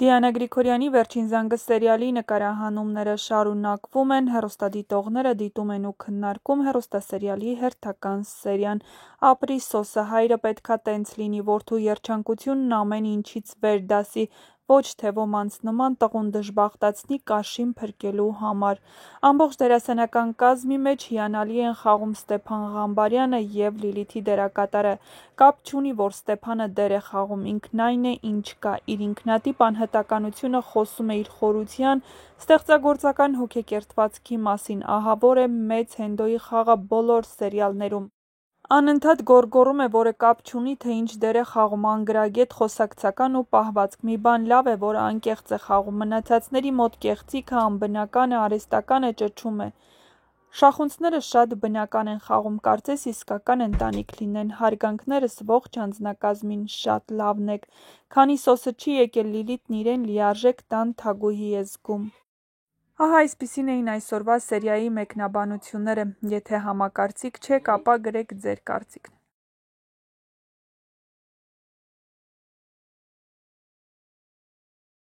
Դիանա Գրիգորյանի «Վերջին զանգը» սերիալի նկարահանումները շարունակվում են, հեռուստադիտողները դիտում են ու քննարկում հեռուստասերիալի հերթական սերիան։ Ապրի սոսը, հայրը պետքա տենց լինի, որդու երջանկությունն ամեն ինչից վեր դասի, ոչ թե ոմանց նման տղուն դժբախտացնի կաշին փրկելու համար։ Ամբողջ դերասանական կազմի մեջ հիանալի են խաղում Ստեփան Ղամբարյանը և Լիլիթի դերակատարը։ Կապ չունի, որ Ստեփանը դեր է խաղում, ինքն այն է, ինչ կա, իր ինքնատիպ անհատականությունը խոսում է իր խորության, ստեղծագործական հոգեկերտվածքի մասին, ահա որ է Մեծ Հենդոյի խաղը բոլոր սերիալներում։ Անընդհատ գոռգոռում է, որը կապ չունի, թե ինչ դեր է խաղում, անգրագետ, խոսակցական ու պահվածք։ Մի բան լավ է, որը անկեղծ է խաղում, մնացածների մոտ կեղծիքը, անբնական է, արհեստական է, ճչում է։ Շախունցները շատ բնական են խաղում, կարծես իսկական ընտանիք լինեն, հարգանքներս ողջ անձնակազմին, շատ լավն եք։ Քանի սոսը չի եկել, Լիլիթն իրեն լիարժեք տան թագուհի է զգում։ Ահա այսպիսին էին այսօրվա սերիայի մեկնաբանությունները։ Եթե համակարծիք չեք, ապա գրեք ձեր կարծիքն։